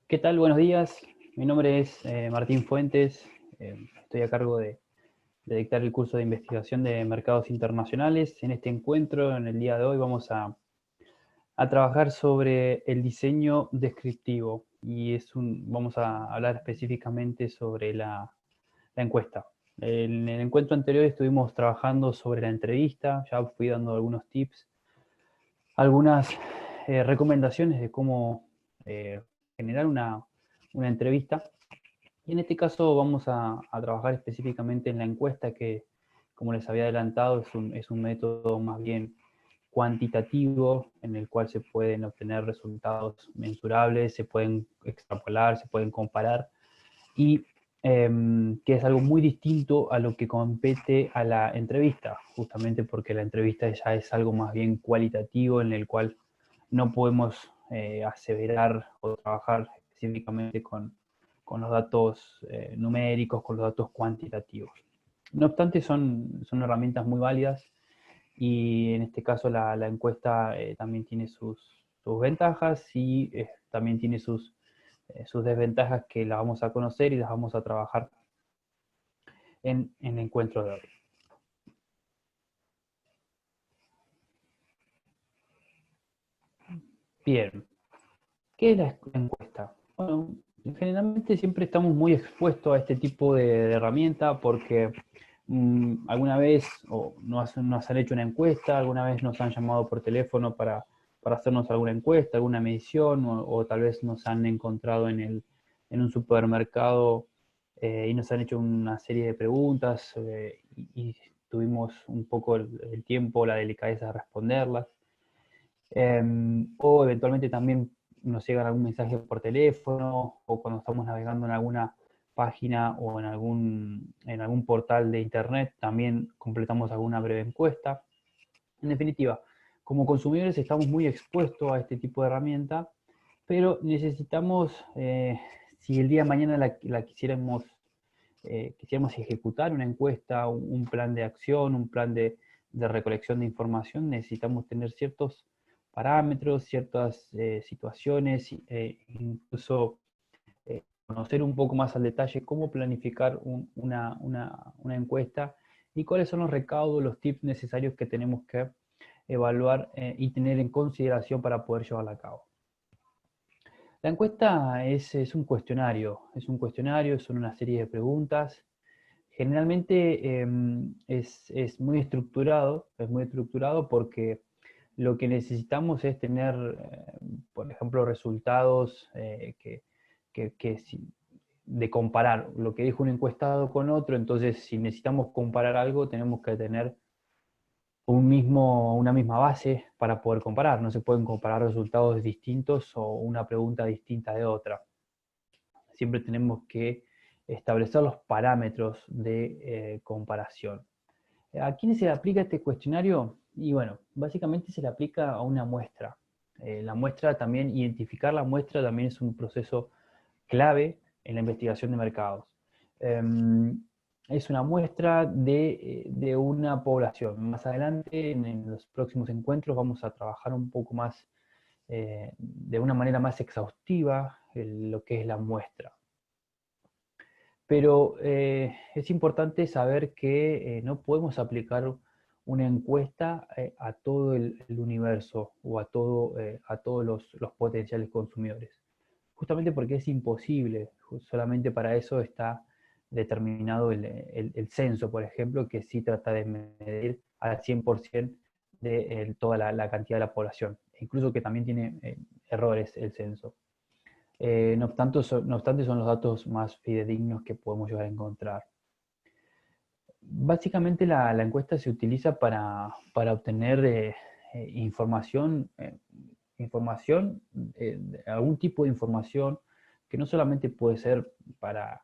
¿Qué tal? Buenos días. Mi nombre es Martín Fuentes. Estoy a cargo de dictar el curso de investigación de mercados internacionales. En este encuentro, en el día de hoy, vamos a trabajar sobre el diseño descriptivo y vamos a hablar específicamente sobre la encuesta. En el encuentro anterior estuvimos trabajando sobre la entrevista, ya fui dando algunos tips, algunas recomendaciones de cómo generar una entrevista. Y en este caso vamos a trabajar específicamente en la encuesta que, como les había adelantado, es un método más bien cuantitativo en el cual se pueden obtener resultados mensurables, se pueden extrapolar, se pueden comparar y que es algo muy distinto a lo que compete a la entrevista, justamente porque la entrevista ya es algo más bien cualitativo en el cual no podemos aseverar o trabajar específicamente con los datos numéricos, con los datos cuantitativos. No obstante, son herramientas muy válidas y en este caso la encuesta también tiene sus ventajas y también tiene sus desventajas que las vamos a conocer y las vamos a trabajar en el encuentro de hoy. Bien, ¿qué es la encuesta? Bueno, generalmente siempre estamos muy expuestos a este tipo de herramienta porque alguna vez nos han hecho una encuesta, alguna vez nos han llamado por teléfono para hacernos alguna encuesta, alguna medición, o tal vez nos han encontrado en un supermercado y nos han hecho una serie de preguntas y tuvimos un poco el tiempo, la delicadeza de responderlas. O eventualmente también nos llegan algún mensaje por teléfono o cuando estamos navegando en alguna página o en algún portal de internet también completamos alguna breve encuesta. En definitiva, como consumidores estamos muy expuestos a este tipo de herramienta, pero necesitamos, si el día de mañana la quisiéramos ejecutar una encuesta, un plan de acción, un plan de recolección de información, necesitamos tener ciertos parámetros, ciertas situaciones, incluso conocer un poco más al detalle cómo planificar una encuesta y cuáles son los recaudos, los tips necesarios que tenemos que evaluar y tener en consideración para poder llevarla a cabo. La encuesta es un cuestionario, son una serie de preguntas. Generalmente es muy estructurado porque lo que necesitamos es tener, por ejemplo, resultados de comparar lo que dijo un encuestado con otro. Entonces, si necesitamos comparar algo, tenemos que tener una misma base para poder comparar. No se pueden comparar resultados distintos o una pregunta distinta de otra. Siempre tenemos que establecer los parámetros de comparación. ¿A quiénes se le aplica este cuestionario? Y bueno, básicamente se le aplica a una muestra. La muestra también, identificar la muestra también es un proceso clave en la investigación de mercados. Es una muestra de una población. Más adelante, en los próximos encuentros, vamos a trabajar un poco más, de una manera más exhaustiva, lo que es la muestra. Pero es importante saber que no podemos aplicar una encuesta a todo el universo o a todos los potenciales consumidores. Justamente porque es imposible, solamente para eso está determinado el censo, por ejemplo, que sí trata de medir al 100% de toda la cantidad de la población. Incluso que también tiene errores el censo. No obstante, son los datos más fidedignos que podemos llegar a encontrar. Básicamente la encuesta se utiliza para obtener información, algún tipo de información que no solamente puede ser para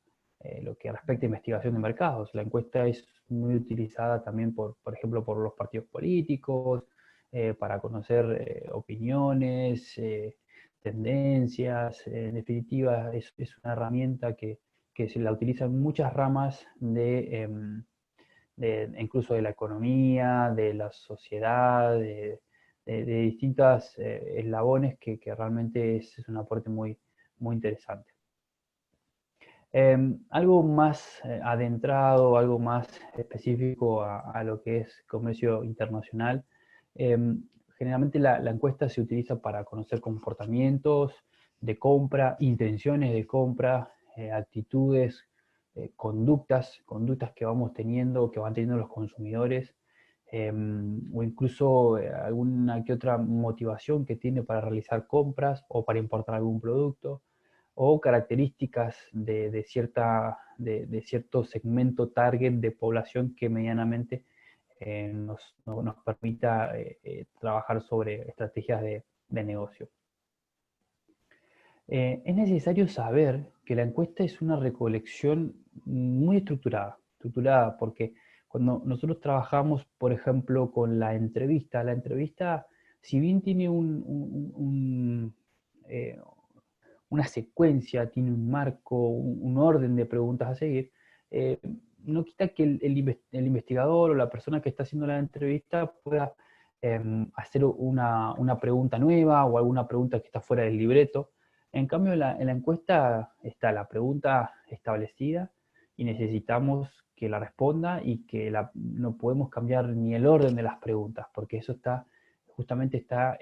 lo que respecta a investigación de mercados. La encuesta es muy utilizada también, por ejemplo, por los partidos políticos, para conocer opiniones, tendencias. En definitiva, es una herramienta que se la utiliza en muchas ramas incluso de la economía, de la sociedad, de distintas eslabones que realmente es un aporte muy, muy interesante. Algo más adentrado, algo más específico a lo que es comercio internacional. Generalmente la encuesta se utiliza para conocer comportamientos de compra, intenciones de compra, actitudes, conductas que vamos teniendo, que van teniendo los consumidores, o incluso alguna que otra motivación que tiene para realizar compras o para importar algún producto, o características de cierto segmento target de población que medianamente nos permita trabajar sobre estrategias de negocio. Es necesario saber que la encuesta es una recolección muy estructurada porque cuando nosotros trabajamos, por ejemplo, con la entrevista, si bien tiene una secuencia, tiene un marco, un orden de preguntas a seguir, eh, no quita que el investigador o la persona que está haciendo la entrevista pueda hacer una pregunta nueva o alguna pregunta que está fuera del libreto. En cambio, en la encuesta está la pregunta establecida y necesitamos que la responda y que no podemos cambiar ni el orden de las preguntas, porque eso justamente está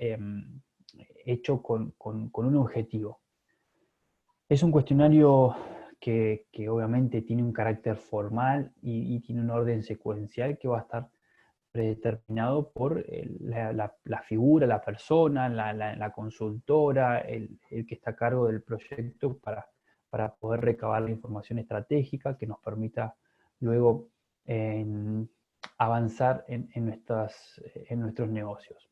hecho con un objetivo. Es un cuestionario que obviamente tiene un carácter formal y tiene un orden secuencial que va a estar predeterminado por la figura, la persona, la consultora, el que está a cargo del proyecto para poder recabar la información estratégica que nos permita luego avanzar en nuestros negocios.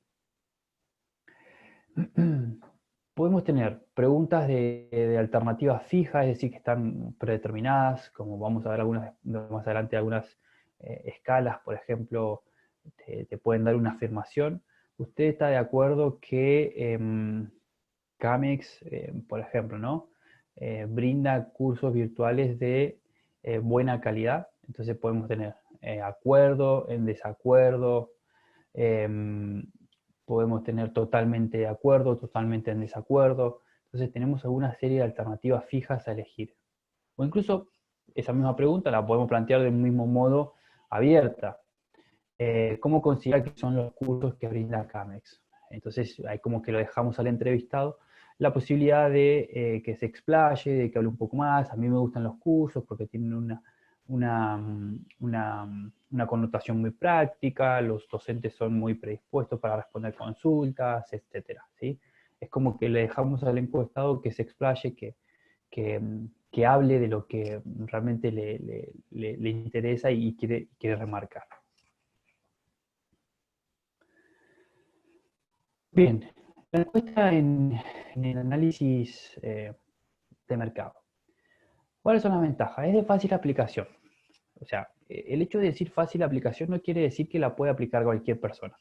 Podemos tener preguntas de alternativas fijas, es decir, que están predeterminadas, como vamos a ver más adelante algunas escalas, por ejemplo, te pueden dar una afirmación. ¿Usted está de acuerdo que Camex, por ejemplo, ¿no? Brinda cursos virtuales de buena calidad? Entonces podemos tener acuerdo, en desacuerdo, podemos tener totalmente de acuerdo, totalmente en desacuerdo. Entonces tenemos alguna serie de alternativas fijas a elegir. O incluso esa misma pregunta la podemos plantear del mismo modo abierta. ¿Cómo considera que son los cursos que brinda Camex? Entonces hay como que lo dejamos al entrevistado la posibilidad de que se explaye, de que hable un poco más. A mí me gustan los cursos porque tienen una connotación muy práctica, los docentes son muy predispuestos para responder consultas, etc. ¿sí? Es como que le dejamos al encuestado que se explaye, que hable de lo que realmente le interesa y quiere remarcar. Bien, la encuesta en el análisis de mercado. ¿Cuáles son las ventajas? Es de fácil aplicación. O sea, el hecho de decir fácil aplicación no quiere decir que la puede aplicar cualquier persona.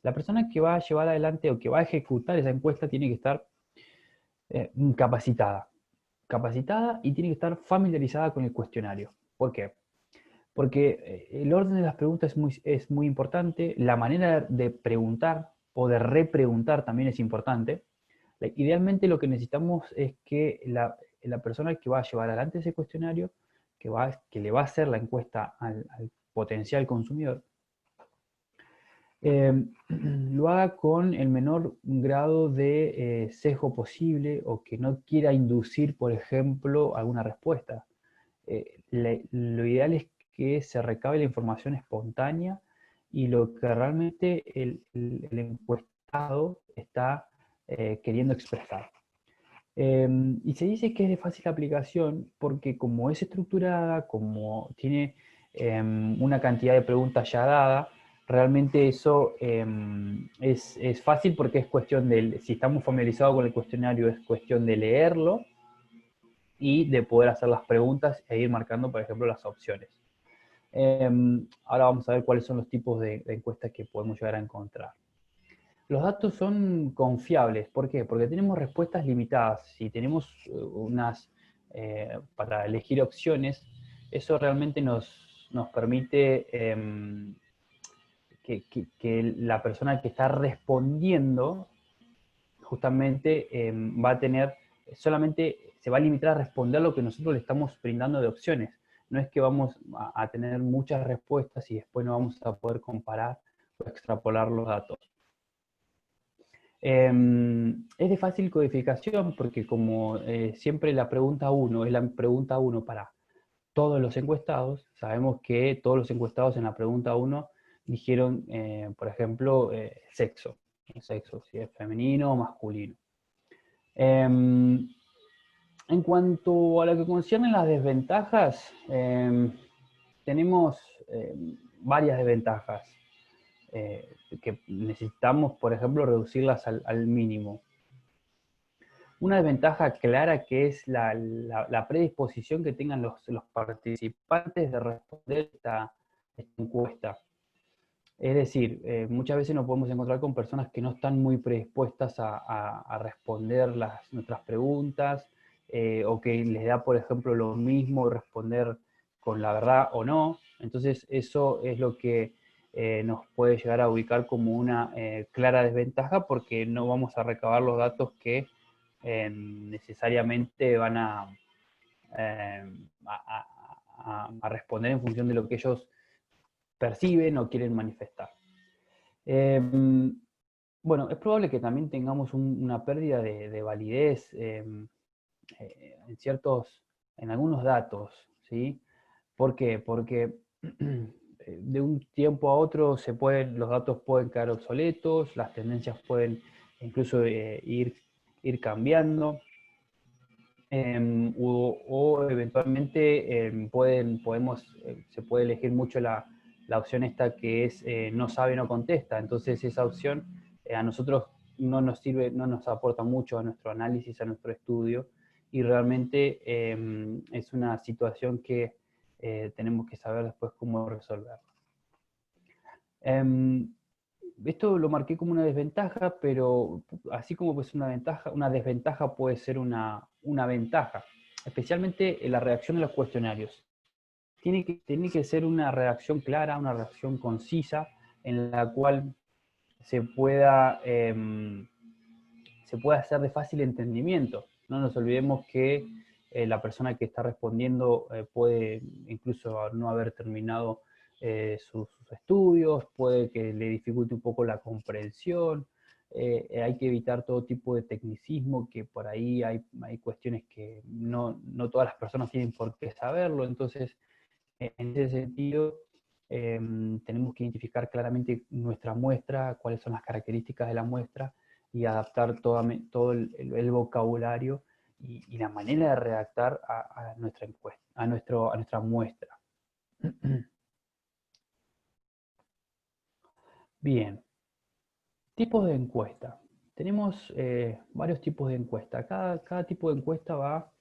La persona que va a llevar adelante o que va a ejecutar esa encuesta tiene que estar capacitada y tiene que estar familiarizada con el cuestionario. ¿Por qué? Porque el orden de las preguntas es muy importante, la manera de preguntar o de repreguntar también es importante. Idealmente lo que necesitamos es que la persona que va a llevar adelante ese cuestionario, que le va a hacer la encuesta al potencial consumidor, lo haga con el menor grado de sesgo posible o que no quiera inducir, por ejemplo, alguna respuesta. Lo ideal es que se recabe la información espontánea y lo que realmente el encuestado está queriendo expresar. Y se dice que es de fácil aplicación porque como es estructurada, como tiene una cantidad de preguntas ya dada, realmente eso es fácil porque es cuestión si estamos familiarizados con el cuestionario, es cuestión de leerlo y de poder hacer las preguntas e ir marcando, por ejemplo, las opciones. Ahora vamos a ver cuáles son los tipos de encuestas que podemos llegar a encontrar. Los datos son confiables. ¿Por qué? Porque tenemos respuestas limitadas. Si tenemos para elegir opciones, eso realmente nos permite que la persona que está respondiendo justamente va a tener solamente se va a limitar a responder lo que nosotros le estamos brindando de opciones. No es que vamos a tener muchas respuestas y después no vamos a poder comparar o extrapolar los datos. Es de fácil codificación porque como siempre la pregunta 1 es la pregunta 1 para todos los encuestados, sabemos que todos los encuestados en la pregunta 1 dijeron, por ejemplo, el sexo, si es femenino o masculino. En cuanto a lo que concierne las desventajas, tenemos varias desventajas que necesitamos, por ejemplo, reducirlas al mínimo. Una desventaja clara que es la predisposición que tengan los participantes de responder esta encuesta. Es decir, muchas veces nos podemos encontrar con personas que no están muy predispuestas a responder nuestras preguntas, o que les da, por ejemplo, lo mismo responder con la verdad o no. Entonces eso es lo que nos puede llegar a ubicar como una clara desventaja, porque no vamos a recabar los datos que necesariamente van a responder en función de lo que ellos perciben o quieren manifestar. Bueno, es probable que también tengamos una pérdida de validez en algunos datos, ¿sí? ¿Por qué? Porque de un tiempo a otro los datos pueden quedar obsoletos, las tendencias pueden incluso ir cambiando, o eventualmente se puede elegir mucho la opción esta que es no sabe, no contesta. Entonces esa opción a nosotros no nos sirve, no nos aporta mucho a nuestro análisis, a nuestro estudio, y realmente es una situación que tenemos que saber después cómo resolver. Esto lo marqué como una desventaja, pero así como pues una desventaja puede ser una ventaja, especialmente en la redacción de los cuestionarios. Tiene que ser una redacción clara, una redacción concisa, en la cual se pueda hacer de fácil entendimiento. No nos olvidemos que la persona que está respondiendo puede incluso no haber terminado sus estudios, puede que le dificulte un poco la comprensión. Hay que evitar todo tipo de tecnicismo, que por ahí hay cuestiones que no todas las personas tienen por qué saberlo. Entonces, en ese sentido, tenemos que identificar claramente nuestra muestra, cuáles son las características de la muestra, y adaptar todo el vocabulario y la manera de redactar a nuestra encuesta, a nuestra muestra. Bien, tipos de encuesta. Tenemos varios tipos de encuesta. Cada tipo de encuesta va,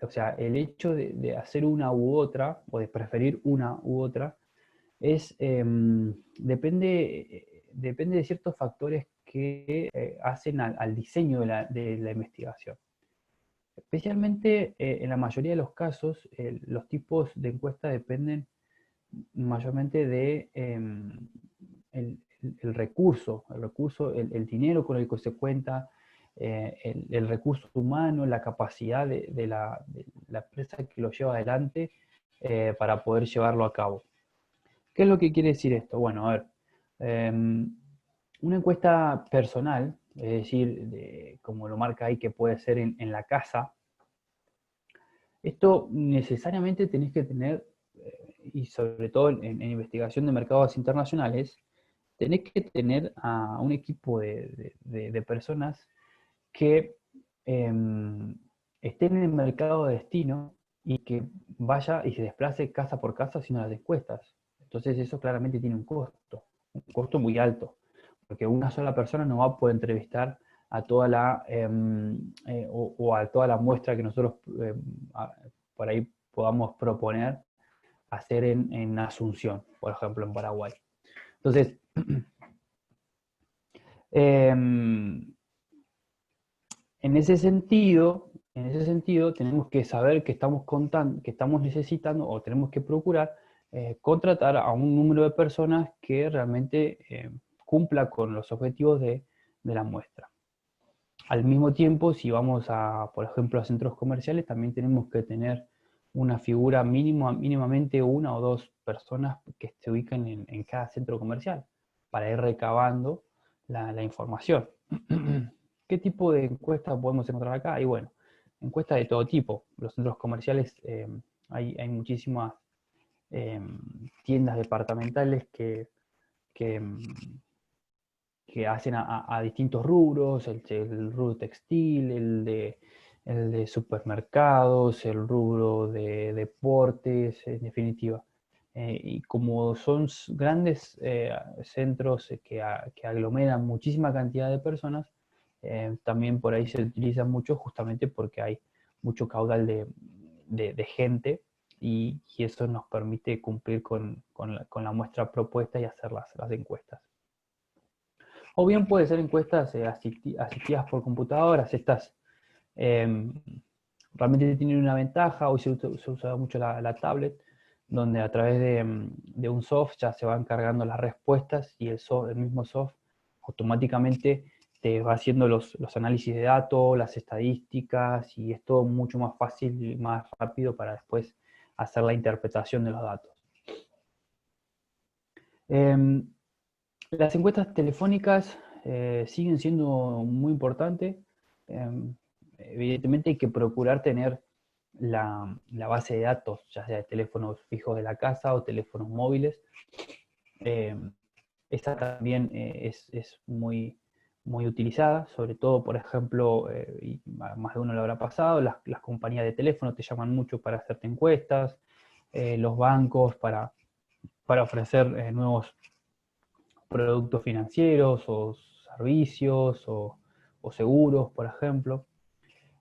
o sea, el hecho de hacer una u otra, o de preferir una u otra, depende de ciertos factores que hacen al diseño de la investigación. Especialmente en la mayoría de los casos, los tipos de encuesta dependen mayormente de el recurso, el dinero con el que se cuenta, el recurso humano, la capacidad de la empresa que lo lleva adelante para poder llevarlo a cabo. ¿Qué es lo que quiere decir esto? Bueno, a ver, una encuesta personal, es decir, como lo marca ahí, que puede ser en la casa, esto necesariamente tenés que tener, y sobre todo en investigación de mercados internacionales, tenés que tener a un equipo de personas que estén en el mercado de destino y que vaya y se desplace casa por casa haciendo las encuestas. Entonces eso claramente tiene un costo muy alto, porque una sola persona no va a poder entrevistar a toda o a toda la muestra que nosotros por ahí podamos proponer hacer en Asunción, por ejemplo, en Paraguay. Entonces, en ese sentido, tenemos que saber que estamos necesitando, o tenemos que procurar contratar a un número de personas que realmente cumpla con los objetivos de la muestra. Al mismo tiempo, si vamos a, por ejemplo, a centros comerciales, también tenemos que tener una figura mínimamente una o dos personas que se ubiquen en cada centro comercial para ir recabando la información. ¿Qué tipo de encuestas podemos encontrar acá? Y bueno, encuestas de todo tipo. Los centros comerciales, hay muchísimas tiendas departamentales que, que hacen a distintos rubros, el rubro textil, el de supermercados, el rubro de deportes, en definitiva. Y como son grandes centros que aglomeran muchísima cantidad de personas, también por ahí se utiliza mucho justamente porque hay mucho caudal de gente y eso nos permite cumplir con la muestra propuesta y hacer las encuestas. O bien puede ser encuestas asistidas por computadoras. Estas eh, realmente tienen una ventaja. Hoy se usa mucho la tablet, donde a través de un soft ya se van cargando las respuestas y el mismo soft automáticamente te va haciendo los análisis de datos, las estadísticas, y es todo mucho más fácil y más rápido para después hacer la interpretación de los datos. Las encuestas telefónicas siguen siendo muy importantes. Evidentemente hay que procurar tener la base de datos, ya sea de teléfonos fijos de la casa o teléfonos móviles. Esta también es muy utilizada, sobre todo, por ejemplo, y más de uno lo habrá pasado, las compañías de teléfono te llaman mucho para hacerte encuestas, los bancos para ofrecer nuevos productos financieros o servicios o seguros, por ejemplo.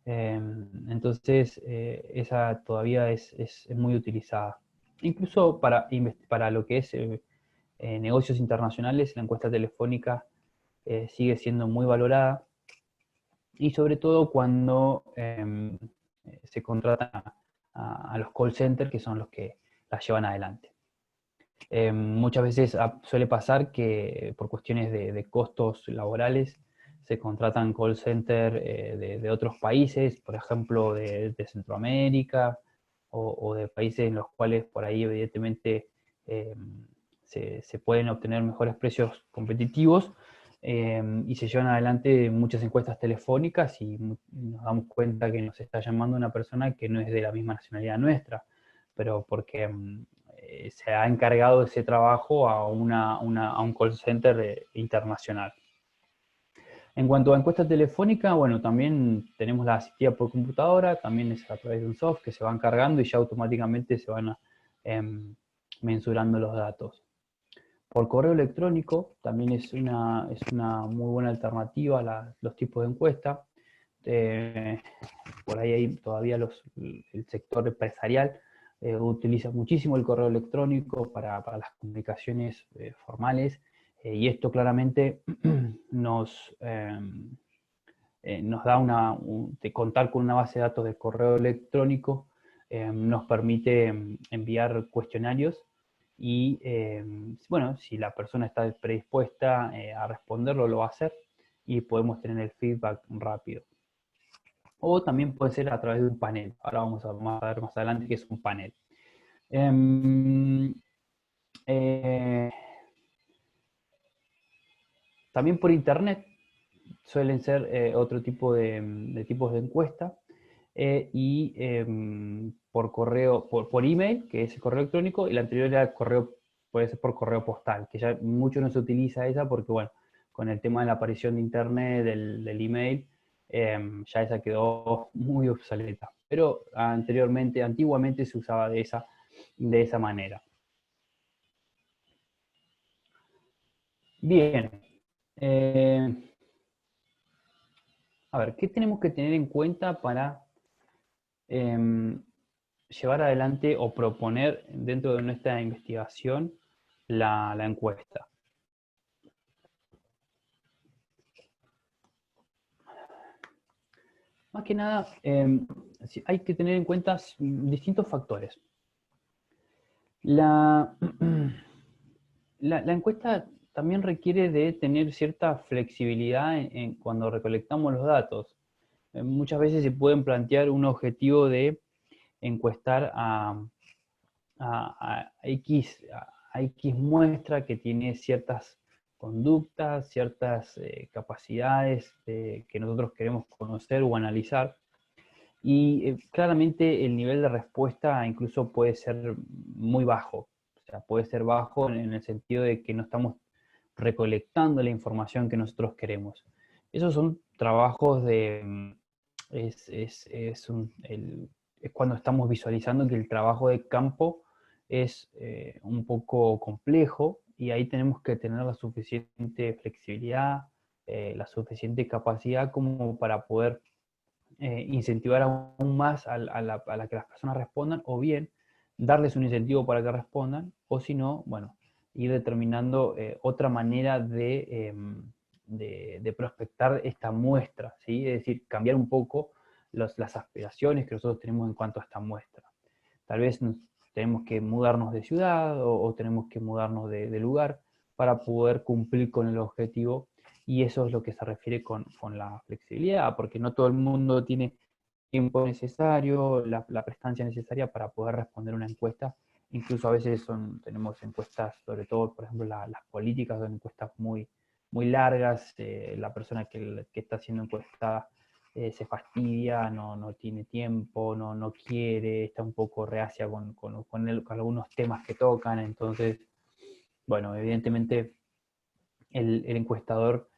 Entonces, esa todavía es muy utilizada. Incluso para lo que es negocios internacionales, la encuesta telefónica sigue siendo muy valorada, y sobre todo cuando se contratan a los call centers, que son los que las llevan adelante. Muchas veces suele pasar que por cuestiones de costos laborales se contratan call center de otros países, por ejemplo de Centroamérica o de países en los cuales por ahí evidentemente eh, se pueden obtener mejores precios competitivos, y se llevan adelante muchas encuestas telefónicas y nos damos cuenta que nos está llamando una persona que no es de la misma nacionalidad nuestra, pero porque se ha encargado ese trabajo a un call center internacional. En cuanto a encuesta telefónica, bueno, también tenemos la asistida por computadora, también es a través de un software que se van cargando y ya automáticamente se van mensurando los datos. Por correo electrónico también es una muy buena alternativa a los tipos de encuesta. Por ahí hay todavía el sector empresarial utiliza muchísimo el correo electrónico para las comunicaciones formales, y esto claramente nos da de contar con una base de datos de correo electrónico, nos permite enviar cuestionarios y, bueno, si la persona está predispuesta a responderlo, lo va a hacer y podemos tener el feedback rápido. O también puede ser a través de un panel. Ahora vamos a ver más adelante qué es un panel. También por internet suelen ser otro tipo de tipos de encuesta, y por correo, por email, que es el correo electrónico, y la anterior era correo, puede ser por correo postal, que ya mucho no se utiliza esa porque, bueno, con el tema de la aparición de internet, del email, ya esa quedó muy obsoleta. Pero antiguamente se usaba de esa manera. Bien. A ver, ¿qué tenemos que tener en cuenta para llevar adelante o proponer dentro de nuestra investigación la encuesta? Más que nada, hay que tener en cuenta distintos factores. La encuesta también requiere de tener cierta flexibilidad cuando recolectamos los datos. Muchas veces se pueden plantear un objetivo de encuestar a X muestra que tiene ciertas conductas, ciertas capacidades que nosotros queremos conocer o analizar. Y claramente el nivel de respuesta incluso puede ser muy bajo. O sea, puede ser bajo en el sentido de que no estamos recolectando la información que nosotros queremos. Esos son trabajos de... Es cuando estamos visualizando que el trabajo de campo es un poco complejo y ahí tenemos que tener la suficiente flexibilidad, la suficiente capacidad como para poder incentivar aún más a la que las personas respondan, o bien darles un incentivo para que respondan, o si no, bueno, ir determinando otra manera de prospectar esta muestra, ¿sí? Es decir, cambiar un poco las aspiraciones que nosotros tenemos en cuanto a esta muestra. Tal vez tenemos que mudarnos de ciudad o tenemos que mudarnos de lugar para poder cumplir con el objetivo, y eso es lo que se refiere con la flexibilidad, porque no todo el mundo tiene tiempo necesario, la prestancia necesaria para poder responder una encuesta. Incluso a veces tenemos encuestas, sobre todo, por ejemplo, las políticas son encuestas muy largas, la persona que está siendo encuestada se fastidia, no tiene tiempo, no quiere, está un poco reacia con algunos temas que tocan. Entonces, bueno, evidentemente el encuestador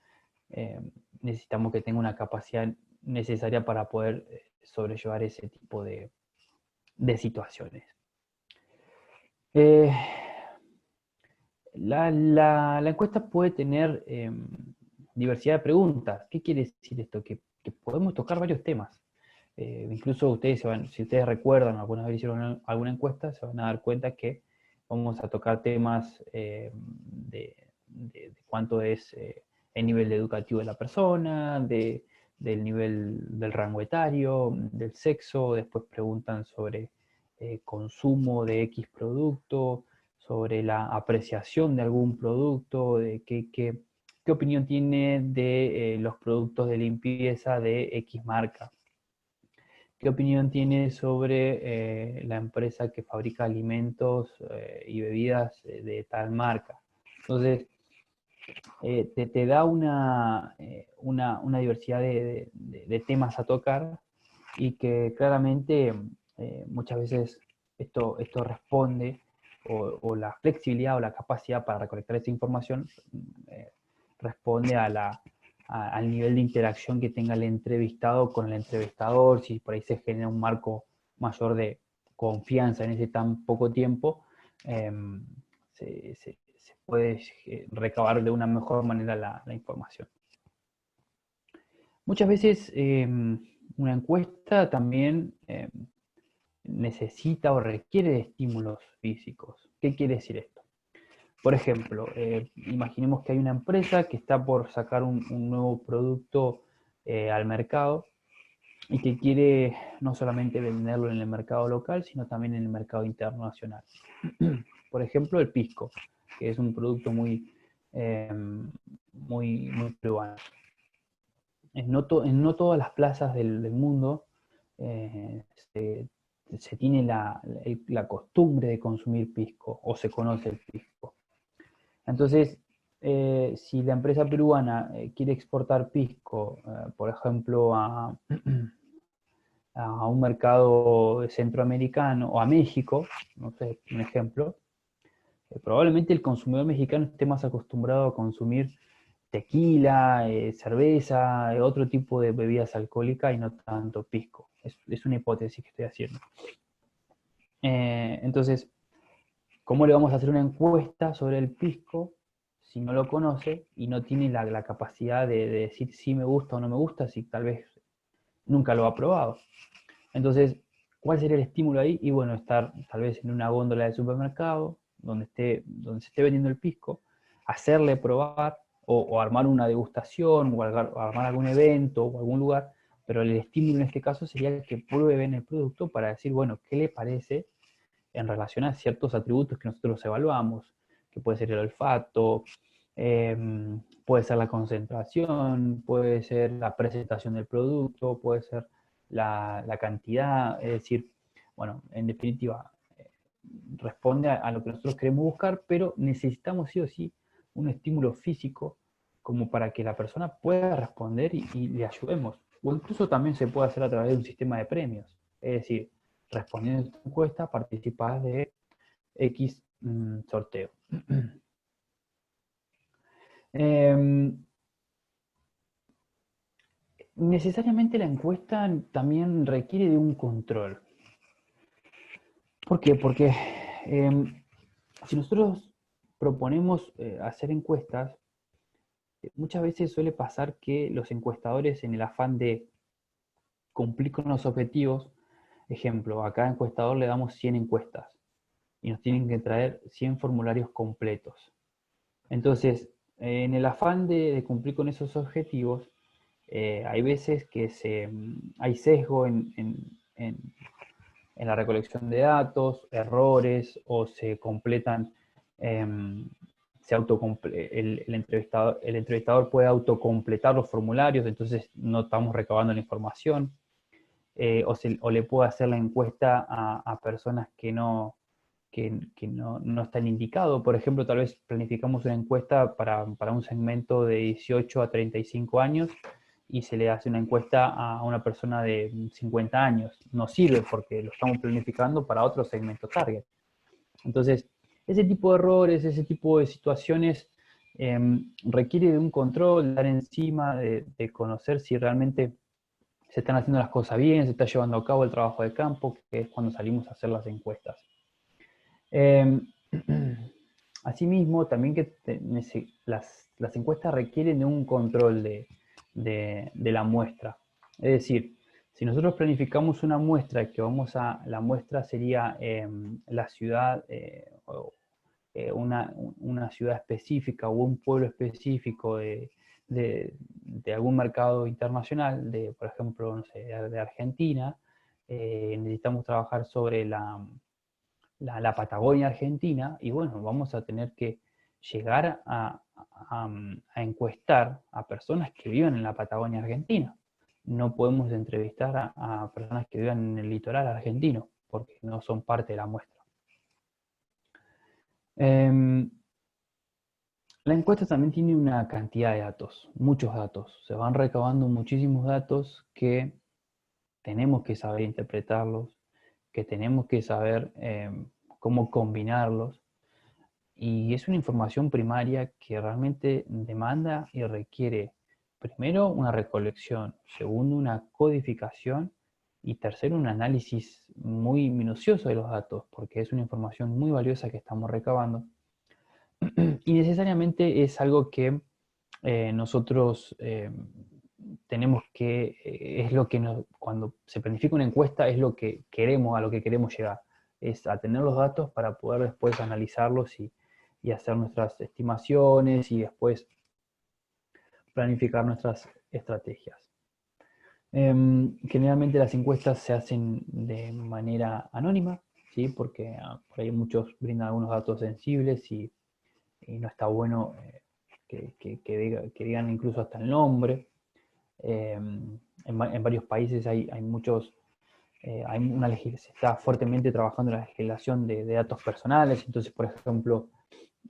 eh, necesitamos que tenga una capacidad necesaria para poder sobrellevar ese tipo de situaciones. Eh, la encuesta puede tener diversidad de preguntas. ¿Qué quiere decir esto? Que podemos tocar varios temas. Incluso si ustedes recuerdan, alguna vez hicieron alguna encuesta, se van a dar cuenta que vamos a tocar temas de cuánto es el nivel educativo de la persona, del nivel del rango etario, del sexo. Después preguntan sobre consumo de X producto, sobre la apreciación de algún producto, de qué opinión tiene de los productos de limpieza de X marca. ¿Qué opinión tiene sobre la empresa que fabrica alimentos y bebidas de tal marca? Entonces, te da una diversidad de temas a tocar, y que claramente muchas veces esto responde, o la flexibilidad o la capacidad para recolectar esa información responde al nivel de interacción que tenga el entrevistado con el entrevistador. Si por ahí se genera un marco mayor de confianza en ese tan poco tiempo, se puede recabar de una mejor manera la información. Muchas veces una encuesta también necesita o requiere de estímulos físicos. ¿Qué quiere decir esto? Por ejemplo, imaginemos que hay una empresa que está por sacar un nuevo producto al mercado, y que quiere no solamente venderlo en el mercado local, sino también en el mercado internacional. Por ejemplo, el pisco, que es un producto muy peruano. En no todas las plazas del mundo se tiene la costumbre de consumir pisco, o se conoce el pisco. Entonces, si la empresa peruana quiere exportar pisco, por ejemplo, a un mercado centroamericano o a México, no sé, un ejemplo, probablemente el consumidor mexicano esté más acostumbrado a consumir tequila, cerveza, otro tipo de bebidas alcohólicas, y no tanto pisco. Es una hipótesis que estoy haciendo. Entonces, ¿cómo le vamos a hacer una encuesta sobre el pisco si no lo conoce y no tiene la capacidad de decir si me gusta o no me gusta, si tal vez nunca lo ha probado? Entonces, ¿cuál sería el estímulo ahí? Y bueno, estar tal vez en una góndola de supermercado donde se esté vendiendo el pisco, hacerle probar, o armar una degustación, o armar algún evento o algún lugar, pero el estímulo en este caso sería que prueben el producto para decir, bueno, ¿qué le parece en relación a ciertos atributos que nosotros evaluamos? Que puede ser el olfato, Puede ser la concentración, puede ser la presentación del producto, puede ser la cantidad, es decir, bueno, en definitiva, responde a lo que nosotros queremos buscar, pero necesitamos sí o sí un estímulo físico como para que la persona pueda responder y le ayudemos. O incluso también se puede hacer a través de un sistema de premios. Es decir, respondiendo a esta encuesta, participas de X sorteo. Necesariamente la encuesta también requiere de un control. ¿Por qué? Porque si nosotros proponemos hacer encuestas, muchas veces suele pasar que los encuestadores, en el afán de cumplir con los objetivos, ejemplo, a cada encuestador le damos 100 encuestas y nos tienen que traer 100 formularios completos. Entonces, en el afán de cumplir con esos objetivos, hay veces que hay sesgo en la recolección de datos, errores, o se completan, el entrevistador puede autocompletar los formularios, entonces no estamos recabando la información, o le puede hacer la encuesta a personas que no están indicados. Por ejemplo, tal vez planificamos una encuesta para un segmento de 18 a 35 años y se le hace una encuesta a una persona de 50 años. No sirve porque lo estamos planificando para otro segmento target. Entonces, ese tipo de errores, ese tipo de situaciones requiere de un control, dar encima, de conocer si realmente se están haciendo las cosas bien, se está llevando a cabo el trabajo de campo, que es cuando salimos a hacer las encuestas. Asimismo, también que las encuestas requieren de un control de la muestra. Es decir, si nosotros planificamos una muestra, la muestra sería la ciudad, una ciudad específica o un pueblo específico de algún mercado internacional, por ejemplo, no sé, de Argentina, necesitamos trabajar sobre la Patagonia Argentina, y bueno, vamos a tener que llegar a encuestar a personas que viven en la Patagonia Argentina. No podemos entrevistar a personas que vivan en el litoral argentino, porque no son parte de la muestra. La encuesta también tiene una cantidad de datos, muchos datos. Se van recabando muchísimos datos que tenemos que saber interpretarlos, que tenemos que saber cómo combinarlos. Y es una información primaria que realmente demanda y requiere, primero, una recolección, segundo, una codificación y tercero, un análisis muy minucioso de los datos, porque es una información muy valiosa que estamos recabando. Y necesariamente es algo que nosotros tenemos que, es lo que cuando se planifica una encuesta, es lo que queremos, a lo que queremos llegar, es a tener los datos para poder después analizarlos y hacer nuestras estimaciones y después planificar nuestras estrategias. Generalmente las encuestas se hacen de manera anónima, ¿sí? Porque por ahí muchos brindan algunos datos sensibles y no está bueno que digan incluso hasta el nombre. En varios países hay muchos, se está fuertemente trabajando en la legislación de datos personales, entonces, por ejemplo,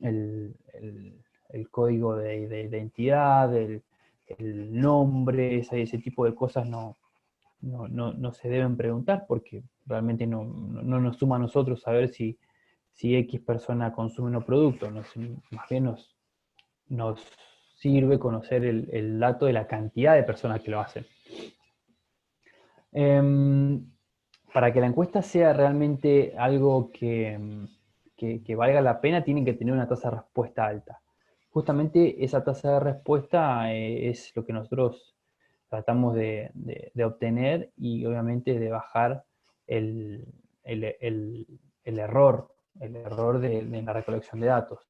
el, el código de identidad, el nombre, ese tipo de cosas no se deben preguntar porque realmente no nos suma a nosotros saber si X persona consume un producto, más bien nos sirve conocer el dato de la cantidad de personas que lo hacen. Para que la encuesta sea realmente algo que valga la pena, tienen que tener una tasa de respuesta alta. Justamente esa tasa de respuesta es lo que nosotros tratamos de obtener y obviamente de bajar el error de la recolección de datos.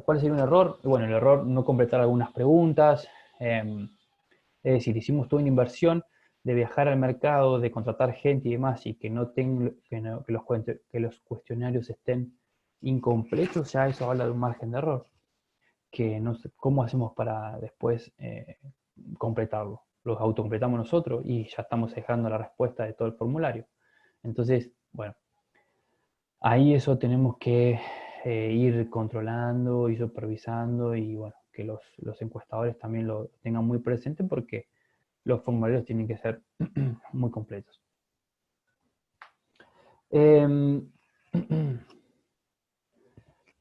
¿Cuál sería un error? Bueno, el error no completar algunas preguntas, es decir, hicimos toda una inversión de viajar al mercado, de contratar gente y demás, y que los cuestionarios estén incompletos, ya eso habla de un margen de error. que no sé cómo hacemos para después completarlo. Los autocompletamos nosotros y ya estamos dejando la respuesta de todo el formulario. Entonces, bueno, ahí eso tenemos que ir controlando y supervisando y bueno, que los encuestadores también lo tengan muy presente porque los formularios tienen que ser muy completos.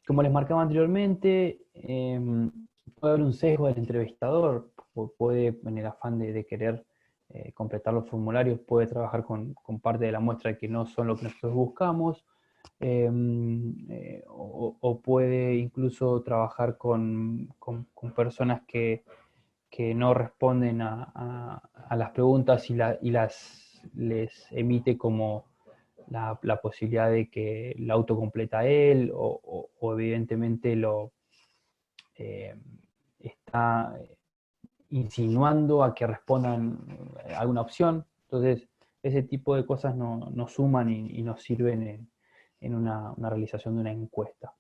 Como les marcaba anteriormente, puede haber un sesgo del entrevistador, puede, en el afán de querer completar los formularios, puede trabajar con parte de la muestra que no son lo que nosotros buscamos, o puede incluso trabajar con personas que no responden a las preguntas y les emite como la posibilidad de que la autocompleta él o evidentemente eh, está insinuando a que respondan alguna opción. Entonces, ese tipo de cosas no suman y nos sirven en una realización de una encuesta.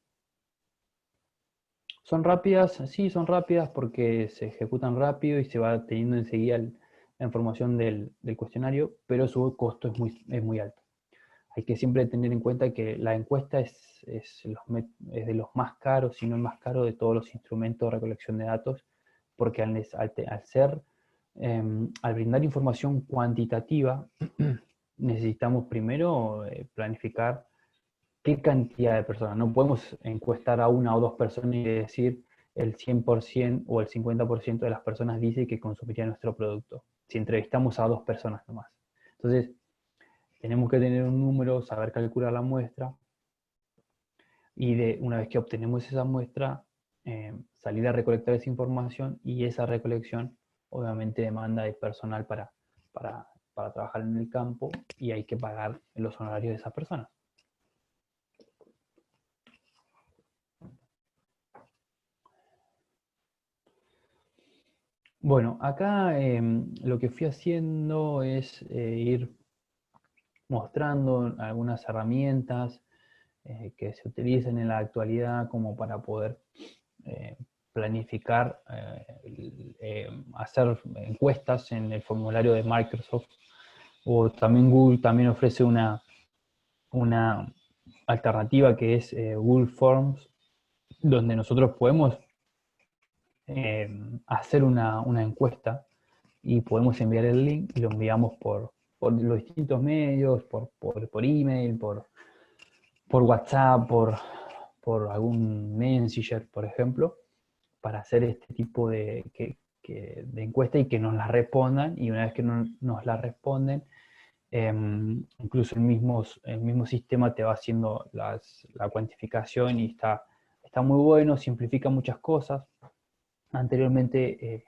¿Son rápidas? Sí, son rápidas porque se ejecutan rápido y se va teniendo enseguida la información del cuestionario, pero su costo es muy alto. Hay que siempre tener en cuenta que la encuesta es de los más caros, si no el más caro de todos los instrumentos de recolección de datos, porque al brindar información cuantitativa, necesitamos primero planificar qué cantidad de personas. No podemos encuestar a una o dos personas y decir el 100% o el 50% de las personas dice que consumiría nuestro producto, si entrevistamos a dos personas nomás. Entonces, tenemos que tener un número, saber calcular la muestra y una vez que obtenemos esa muestra, salir a recolectar esa información y esa recolección obviamente demanda de personal para trabajar en el campo y hay que pagar los honorarios de esas personas. Bueno, acá lo que fui haciendo es ir mostrando algunas herramientas que se utilizan en la actualidad como para poder planificar, hacer encuestas en el formulario de Microsoft. O también Google también ofrece una alternativa que es Google Forms, donde nosotros podemos hacer una encuesta y podemos enviar el link y lo enviamos por los distintos medios, por email, por WhatsApp, por algún Messenger, por ejemplo, para hacer este tipo de encuesta y que nos la respondan, y una vez que nos la responden, incluso el mismo sistema te va haciendo la cuantificación y está muy bueno, simplifica muchas cosas. Anteriormente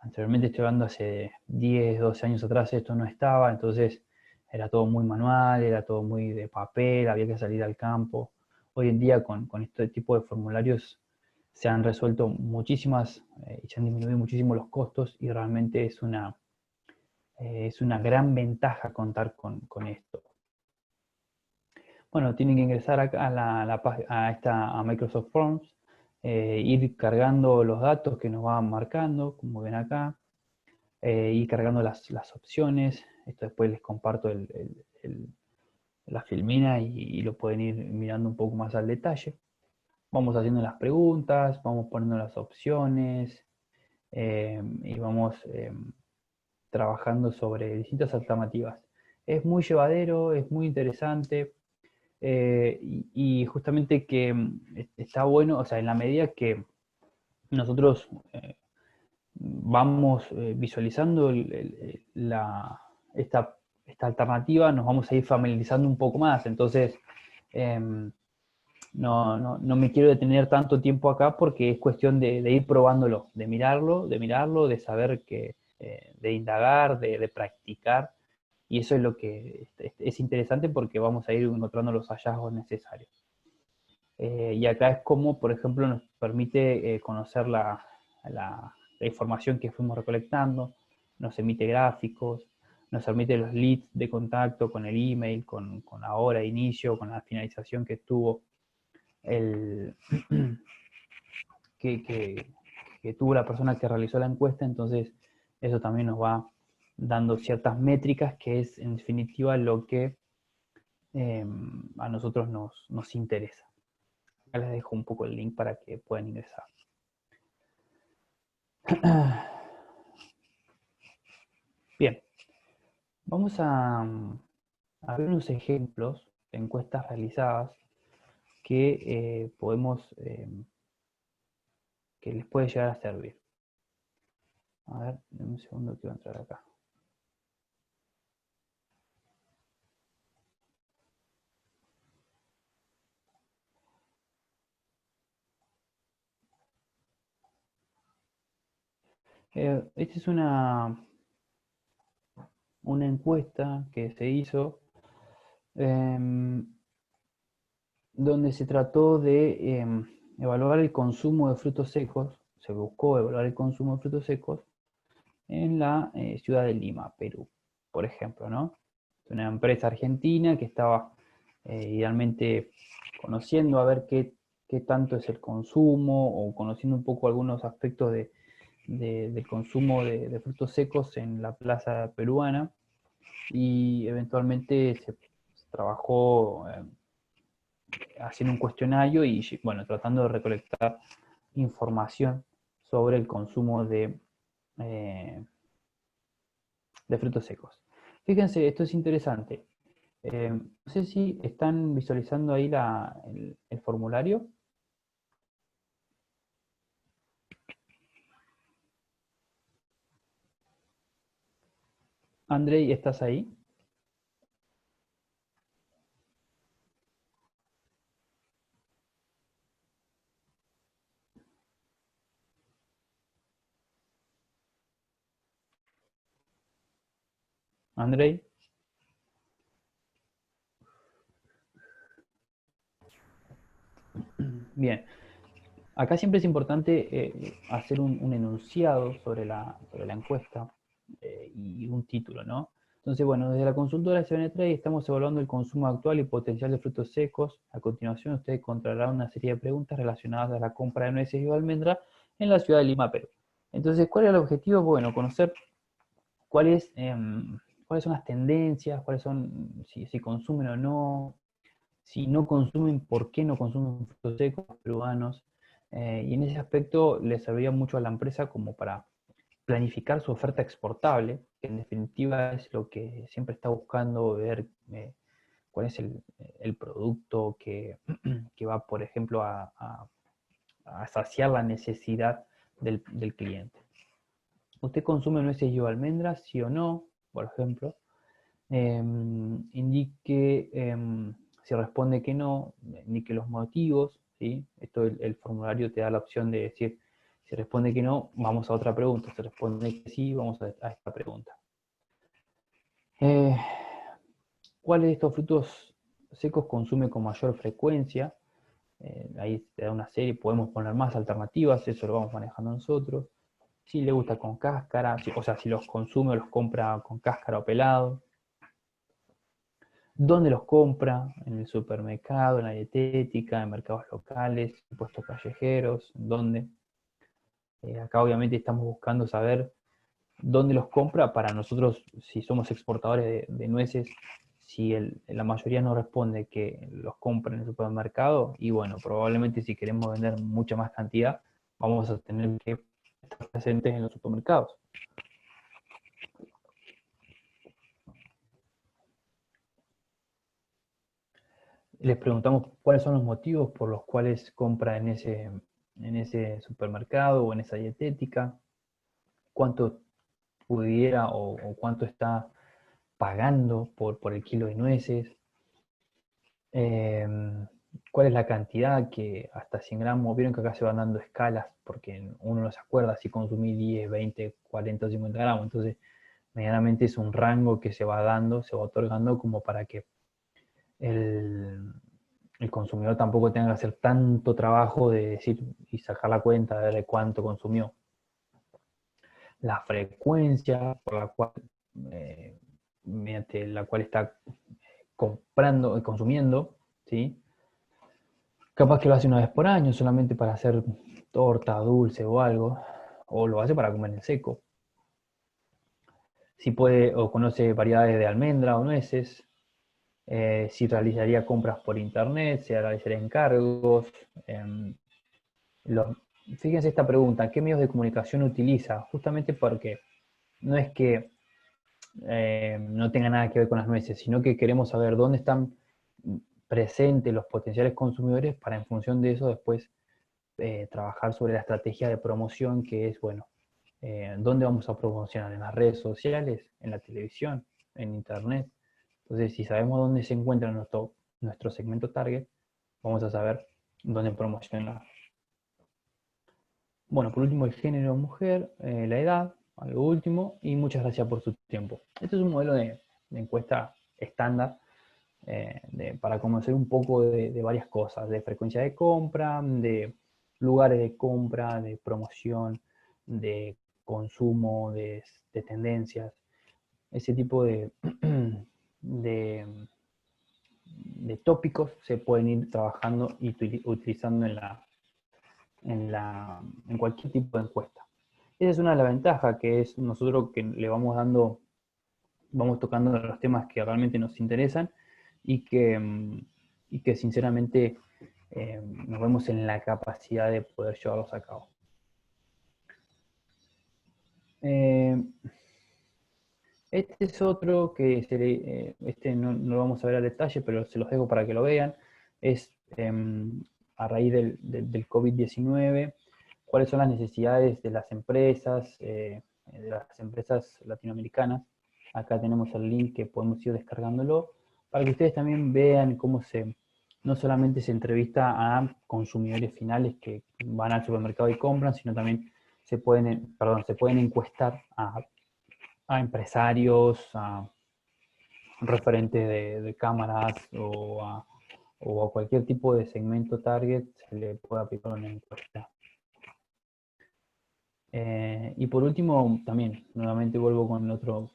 estoy hablando hace 10, 12 años atrás, esto no estaba, entonces era todo muy manual, era todo muy de papel, había que salir al campo. Hoy en día con este tipo de formularios se han resuelto muchísimas y se han disminuido muchísimo los costos y realmente es una gran ventaja contar con esto. Bueno, tienen que ingresar acá a Microsoft Forms, ir cargando los datos que nos van marcando, como ven acá, ir cargando las opciones. Esto después les comparto la filmina y lo pueden ir mirando un poco más al detalle. Vamos haciendo las preguntas, vamos poniendo las opciones y vamos trabajando sobre distintas alternativas. Es muy llevadero, es muy interesante y justamente que está bueno, o sea, en la medida que nosotros vamos visualizando esta alternativa, nos vamos a ir familiarizando un poco más. Entonces, no me quiero detener tanto tiempo acá porque es cuestión de ir probándolo, de mirarlo, de saber de indagar, de practicar. Y eso es lo que es interesante porque vamos a ir encontrando los hallazgos necesarios. Y acá es como, por ejemplo, nos permite conocer la información que fuimos recolectando, nos emite gráficos, nos emite los leads de contacto con el email, con la hora de inicio, con la finalización que tuvo que tuvo la persona que realizó la encuesta, entonces eso también nos va dando ciertas métricas, que es en definitiva lo que a nosotros nos interesa. Acá les dejo un poco el link para que puedan ingresar. Bien, vamos a ver unos ejemplos de encuestas realizadas que que les puede llegar a servir. A ver, un segundo que voy a entrar acá. Esta es una encuesta que se hizo donde se trató de evaluar el consumo de frutos secos, se buscó evaluar el consumo de frutos secos en la ciudad de Lima, Perú, por ejemplo, ¿no? Es una empresa argentina que estaba idealmente conociendo a ver qué tanto es el consumo o conociendo un poco algunos aspectos del consumo de frutos secos en la plaza peruana, y eventualmente se trabajó haciendo un cuestionario y, bueno, tratando de recolectar información sobre el consumo eh, de frutos secos. Fíjense, esto es interesante. No sé si están visualizando ahí el formulario. Andrei, ¿estás ahí? Andrei. Bien. Acá siempre es importante hacer un enunciado sobre la encuesta y un título, ¿no? Entonces, bueno, desde la consultora SBN3 estamos evaluando el consumo actual y potencial de frutos secos. A continuación, ustedes encontrarán una serie de preguntas relacionadas a la compra de nueces y almendras en la ciudad de Lima, Perú. Entonces, ¿cuál es el objetivo? Bueno, conocer cuáles son las tendencias, cuáles son, si consumen o no, si no consumen, por qué no consumen frutos secos peruanos. Y en ese aspecto le serviría mucho a la empresa como para planificar su oferta exportable, que en definitiva es lo que siempre está buscando, ver cuál es el producto que va, por ejemplo, a saciar la necesidad del cliente. ¿Usted consume nueces y almendras, sí o no? Por ejemplo. Indique, si responde que no, indique los motivos, ¿sí? Esto el formulario te da la opción de decir, si responde que no, vamos a otra pregunta, si responde que sí, vamos a esta pregunta. ¿Cuáles de estos frutos secos consume con mayor frecuencia? Ahí te da una serie, podemos poner más alternativas, eso lo vamos manejando nosotros. Si le gusta con cáscara, o sea, si los consume o los compra con cáscara o pelado. ¿Dónde los compra? En el supermercado, en la dietética, en mercados locales, en puestos callejeros, ¿en dónde? Acá obviamente estamos buscando saber dónde los compra para nosotros, si somos exportadores de nueces, si la mayoría nos responde que los compra en el supermercado, y bueno, probablemente si queremos vender mucha más cantidad, vamos a tener que estar presentes en los supermercados. Les preguntamos cuáles son los motivos por los cuales compra en ese supermercado o en esa dietética, cuánto pudiera o cuánto está pagando por el kilo de nueces, eh, cuál es la cantidad, que hasta 100 gramos, vieron que acá se van dando escalas, porque uno no se acuerda si consumí 10, 20, 40 o 50 gramos, entonces medianamente es un rango que se va dando, se va otorgando como para que el consumidor tampoco tenga que hacer tanto trabajo de decir y sacar la cuenta de ver cuánto consumió. La frecuencia por la cual, mediante la cual está comprando y consumiendo, ¿sí? Capaz que lo hace una vez por año, solamente para hacer torta, dulce o algo, o lo hace para comer en seco. Si puede o conoce variedades de almendra o nueces, si realizaría compras por internet, si realizaría encargos. em, los- Fíjense esta pregunta, ¿qué medios de comunicación utiliza? Justamente porque no es que no tenga nada que ver con las nueces, sino que queremos saber dónde están presentes los potenciales consumidores para en función de eso después trabajar sobre la estrategia de promoción que es, bueno, ¿dónde vamos a promocionar? ¿En las redes sociales? ¿En la televisión? ¿En internet? Entonces, si sabemos dónde se encuentra nuestro segmento target, vamos a saber dónde promocionar. Bueno, por último, el género mujer, la edad, algo último, y muchas gracias por su tiempo. Este es un modelo de encuesta estándar para conocer un poco de varias cosas, de frecuencia de compra, de lugares de compra, de promoción, de consumo, de tendencias, ese tipo de, de tópicos se pueden ir trabajando y utilizando en cualquier tipo de encuesta. Esa es una de las ventajas que es nosotros que le vamos dando, vamos tocando los temas que realmente nos interesan y que sinceramente nos vemos en la capacidad de poder llevarlos a cabo. Este es otro que este no lo vamos a ver al detalle, pero se los dejo para que lo vean. Es a raíz del COVID-19, cuáles son las necesidades de las empresas latinoamericanas. Acá tenemos el link que podemos ir descargándolo, para que ustedes también vean cómo no solamente se entrevista a consumidores finales que van al supermercado y compran, sino también se pueden encuestar a empresarios, a referentes de cámaras o a cualquier tipo de segmento target, se le puede aplicar una encuesta. Y por último, también, nuevamente vuelvo con otro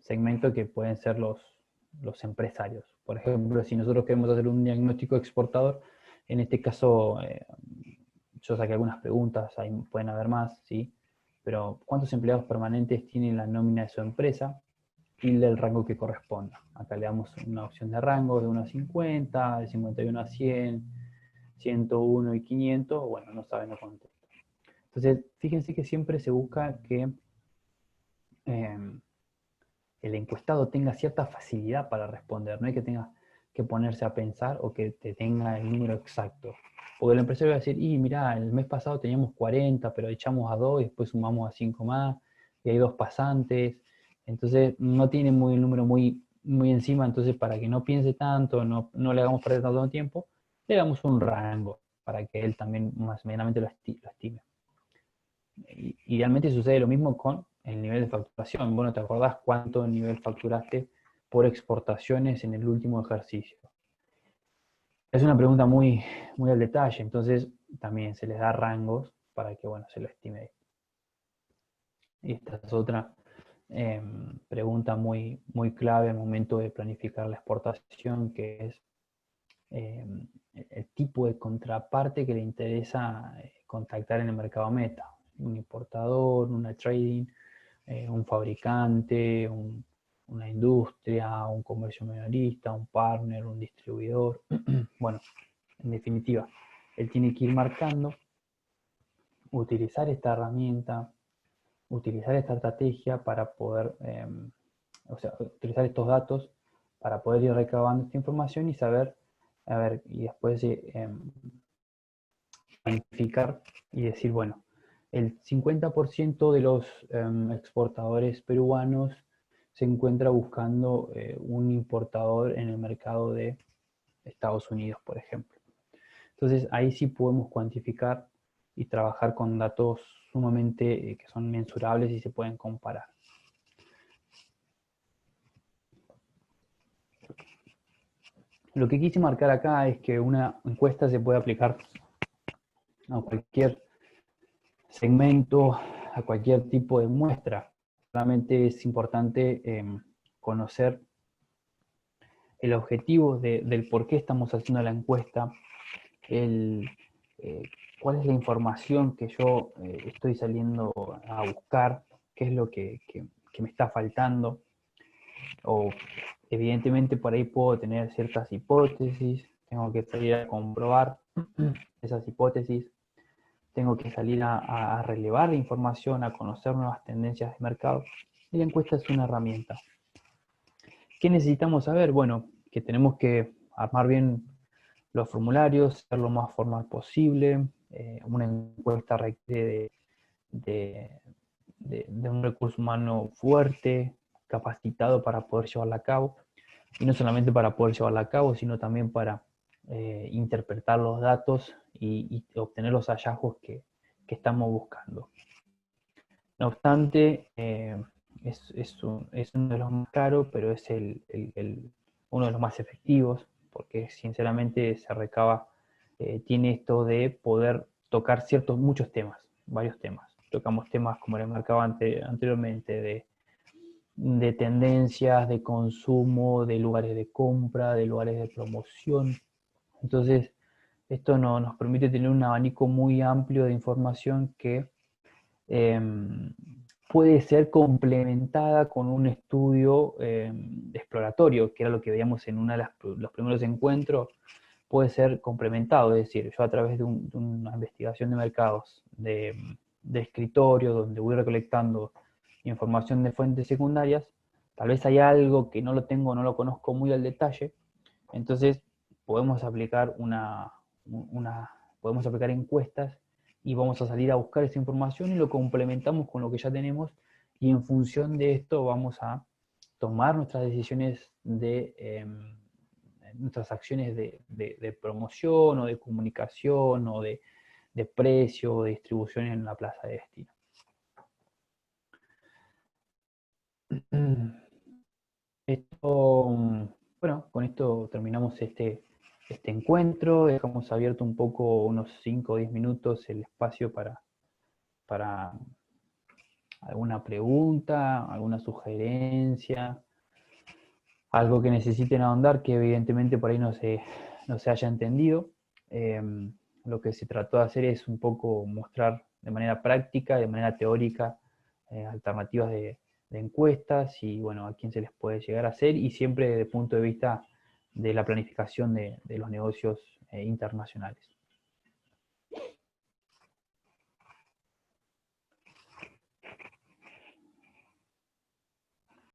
segmento que pueden ser los empresarios. Por ejemplo, si nosotros queremos hacer un diagnóstico exportador, en este caso, yo saqué algunas preguntas, ahí pueden haber más, ¿sí? Pero ¿cuántos empleados permanentes tiene la nómina de su empresa? Y el rango que corresponda. Acá le damos una opción de rango de 1 a 50, de 51 a 100, 101 y 500, bueno, no saben, no contestan. Entonces, fíjense que siempre se busca que el encuestado tenga cierta facilidad para responder, no hay que tenga que ponerse a pensar o que te tenga el número exacto. Porque el empresario va a decir, y mirá, el mes pasado teníamos 40, pero echamos a 2 y después sumamos a 5 más, y hay 2 pasantes. Entonces no tiene el número muy encima, entonces para que no piense tanto, no le hagamos perder tanto tiempo, le damos un rango para que él también más medianamente lo estime. Idealmente sucede lo mismo con el nivel de facturación. Bueno, ¿te acordás cuánto nivel facturaste por exportaciones en el último ejercicio? Es una pregunta muy al detalle, entonces también se les da rangos para que, bueno, se lo estime. Y esta es otra pregunta muy clave al momento de planificar la exportación, que es eh, el tipo de contraparte que le interesa contactar en el mercado meta. Un importador, una trading, un fabricante, una industria, un comercio minorista, un partner, un distribuidor. Bueno, en definitiva, él tiene que ir marcando, utilizar esta herramienta, utilizar esta estrategia para poder, o sea, utilizar estos datos para poder ir recabando esta información y saber, a ver, y después planificar y decir, bueno, el 50% de los exportadores peruanos se encuentra buscando un importador en el mercado de Estados Unidos, por ejemplo. Entonces ahí sí podemos cuantificar y trabajar con datos sumamente que son mensurables y se pueden comparar. Lo que quise marcar acá es que una encuesta se puede aplicar a cualquier segmento, a cualquier tipo de muestra. Realmente es importante conocer el objetivo del por qué estamos haciendo la encuesta, cuál es la información que yo estoy saliendo a buscar, qué es lo que me está faltando, o evidentemente por ahí puedo tener ciertas hipótesis, tengo que salir a comprobar esas hipótesis, tengo que salir a relevar la información, a conocer nuevas tendencias de mercado, y la encuesta es una herramienta. ¿Qué necesitamos saber? Bueno, que tenemos que armar bien los formularios, ser lo más formal posible. Una encuesta requiere de un recurso humano fuerte, capacitado para poder llevarla a cabo. Y no solamente para poder llevarla a cabo, sino también para interpretar los datos y obtener los hallazgos que estamos buscando. No obstante, es uno de los más caros, pero es uno de los más efectivos, porque sinceramente se recaba, tiene esto de poder tocar muchos temas, varios temas. Tocamos temas, como les marcaba anteriormente, de tendencias, de consumo, de lugares de compra, de lugares de promoción. Entonces, esto nos permite tener un abanico muy amplio de información que puede ser complementada con un estudio exploratorio, que era lo que veíamos en uno de los primeros encuentros. Puede ser complementado, es decir, yo a través de una investigación de mercados, de escritorio, donde voy recolectando información de fuentes secundarias, tal vez hay algo que no lo tengo, no lo conozco muy al detalle, entonces podemos aplicar podemos aplicar encuestas y vamos a salir a buscar esa información y lo complementamos con lo que ya tenemos, y en función de esto vamos a tomar nuestras decisiones nuestras acciones de promoción o de comunicación o de precio o de distribución en la plaza de destino. Bueno, con esto terminamos este encuentro. Dejamos abierto un poco, unos 5 o 10 minutos, el espacio para alguna pregunta, alguna sugerencia, algo que necesiten ahondar, que evidentemente por ahí no se haya entendido. Lo que se trató de hacer es un poco mostrar de manera práctica, de manera teórica, alternativas de encuestas y bueno, a quién se les puede llegar a hacer, y siempre desde el punto de vista de la planificación de los negocios internacionales.